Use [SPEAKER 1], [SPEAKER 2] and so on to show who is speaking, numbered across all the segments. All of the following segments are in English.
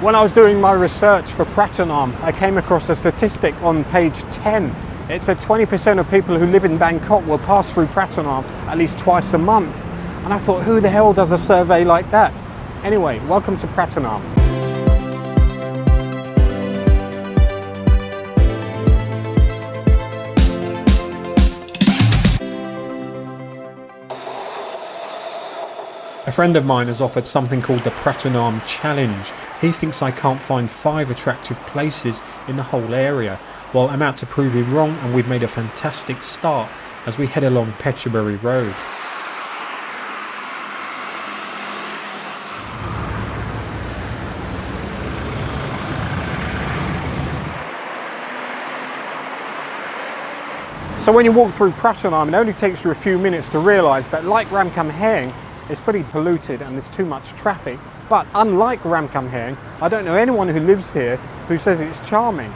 [SPEAKER 1] When I was doing my research for Pratunam, I came across a statistic on page 10. It said 20% of people who live in Bangkok will pass through Pratunam at least twice a month. And I thought, who the hell does a survey like that? Anyway, welcome to Pratunam. A friend of mine has offered something called the Pratunam Challenge. He thinks I can't find 5 attractive places in the whole area. Well, I'm out to prove him wrong, and we've made a fantastic start as we head along Petchaburi Road. So when you walk through Pratunam, it only takes you a few minutes to realise that, like Ratchaprarop, it's pretty polluted and there's too much traffic. But unlike Ratchaprarop, I don't know anyone who lives here who says it's charming.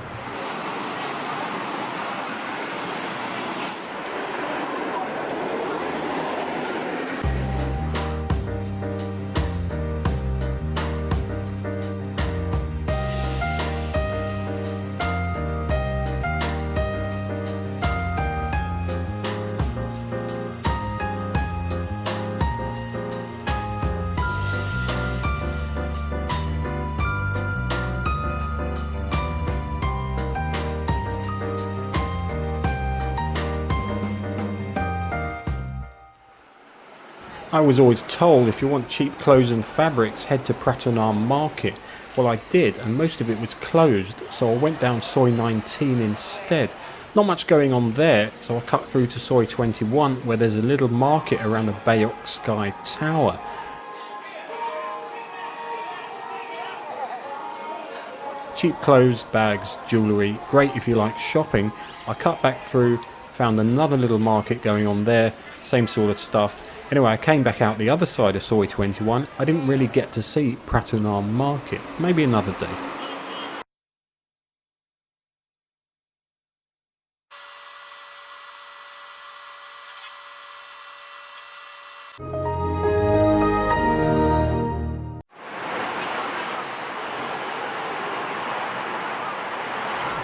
[SPEAKER 1] I was always told if you want cheap clothes and fabrics, head to Pratunam Market. Well, I did, and most of it was closed, so I went down Soi 19 instead. Not much going on there, so I cut through to Soi 21, where there's a little market around the Baiyoke Sky Tower. Cheap clothes, bags, jewellery, great if you like shopping. I cut back through, found another little market going on there, same sort of stuff. Anyway, I came back out the other side of Soi 21. I didn't really get to see Pratunam Market. Maybe another day.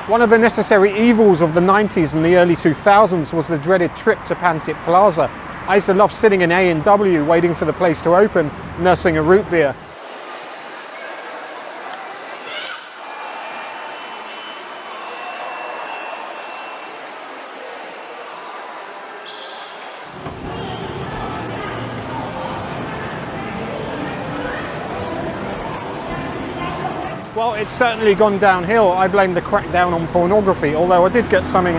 [SPEAKER 1] One of the necessary evils of the 90s and the early 2000s was the dreaded trip to Pantip Plaza. I used to love sitting in A&W waiting for the place to open, nursing a root beer. Well, it's certainly gone downhill. I blame the crackdown on pornography, although I did get something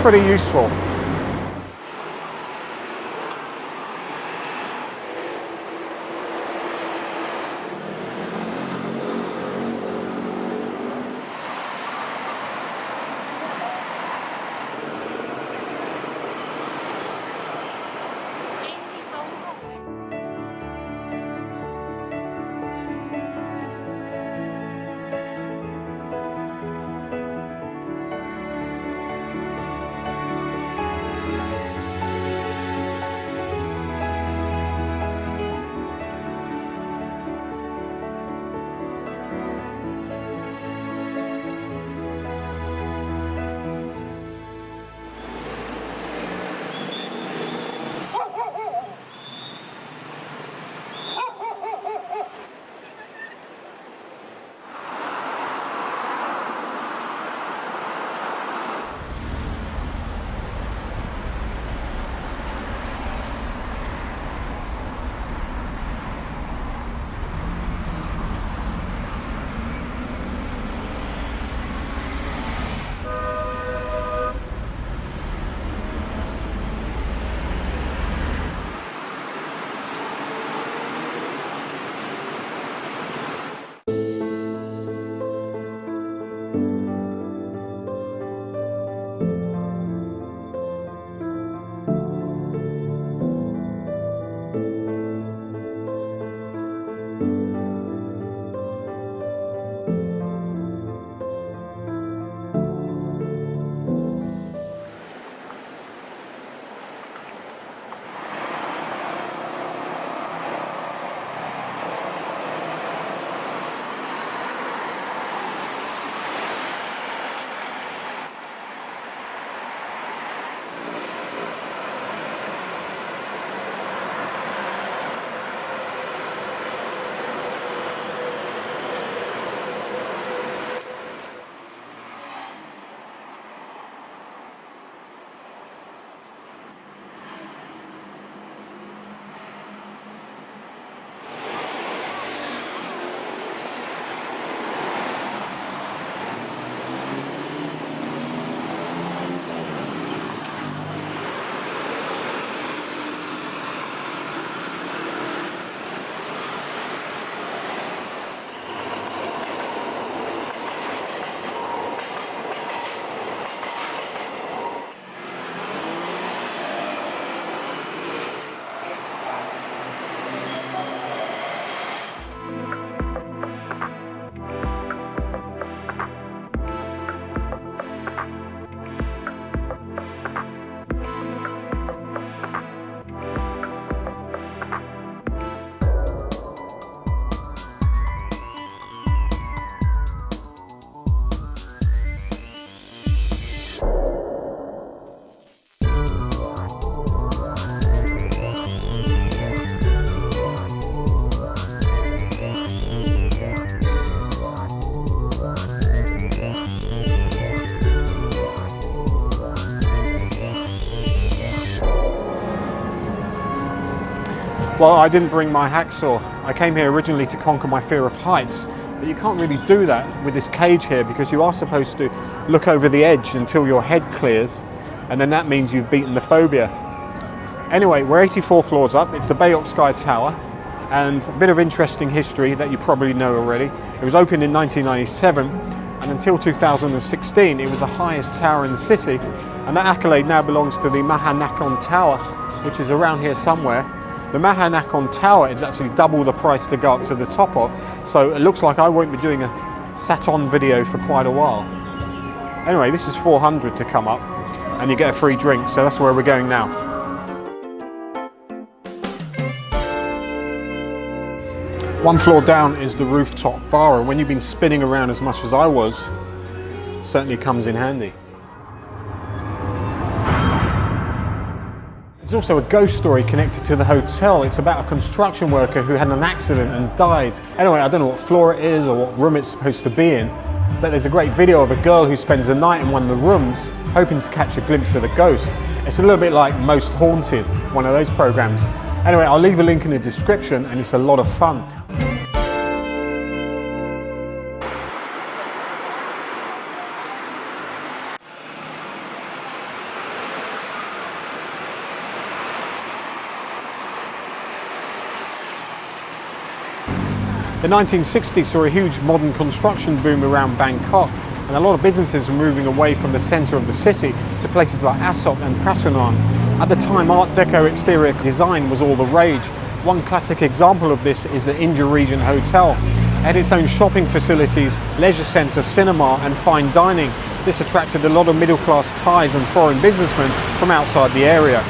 [SPEAKER 1] pretty useful. Well, I didn't bring my hacksaw. I came here originally to conquer my fear of heights, but you can't really do that with this cage here because you are supposed to look over the edge until your head clears, and then that means you've beaten the phobia. Anyway, we're 84 floors up. It's the Baiyoke Sky Tower, and a bit of interesting history that you probably know already. It was opened in 1997, and until 2016 it was the highest tower in the city, and that accolade now belongs to the Mahanakhon Tower, which is around here somewhere. The Mahanakhon Tower is actually double the price to go up to the top of, so it looks like I won't be doing a sat-on video for quite a while. Anyway, this is 400 to come up, and you get a free drink, so that's where we're going now. One floor down is the rooftop bar, and when you've been spinning around as much as I was, it certainly comes in handy. There's also a ghost story connected to the hotel. It's about a construction worker who had an accident and died. Anyway, I don't know what floor it is or what room it's supposed to be in, but there's a great video of a girl who spends the night in one of the rooms hoping to catch a glimpse of the ghost. It's a little bit like Most Haunted, one of those programs. Anyway, I'll leave a link in the description, and it's a lot of fun. The 1960s saw a huge modern construction boom around Bangkok, and a lot of businesses were moving away from the centre of the city to places like Asok and Pratunam. At the time, Art Deco exterior design was all the rage. One classic example of this is the India Region Hotel. It had its own shopping facilities, leisure centre, cinema and fine dining. This attracted a lot of middle-class Thais and foreign businessmen from outside the area.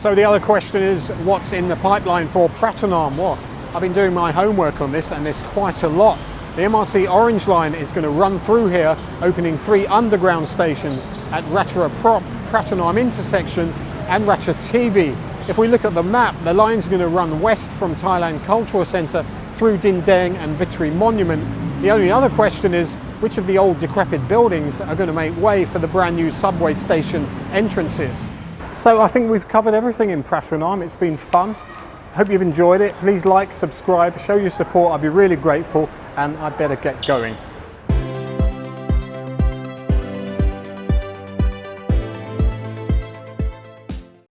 [SPEAKER 1] So the other question is, what's in the pipeline for Pratunam? Well, I've been doing my homework on this, and there's quite a lot. The MRT Orange Line is going to run through here, opening 3 underground stations at Ratchaprarop Pratunam intersection and Ratchaprarop. If we look at the map, the line's going to run west from Thailand Cultural Centre through Dindeng and Victory Monument. The only other question is, which of the old decrepit buildings are going to make way for the brand new subway station entrances? So I think we've covered everything in Pratunam. It's been fun. Hope you've enjoyed it. Please like, subscribe, show your support. I'd be really grateful, and I'd better get going.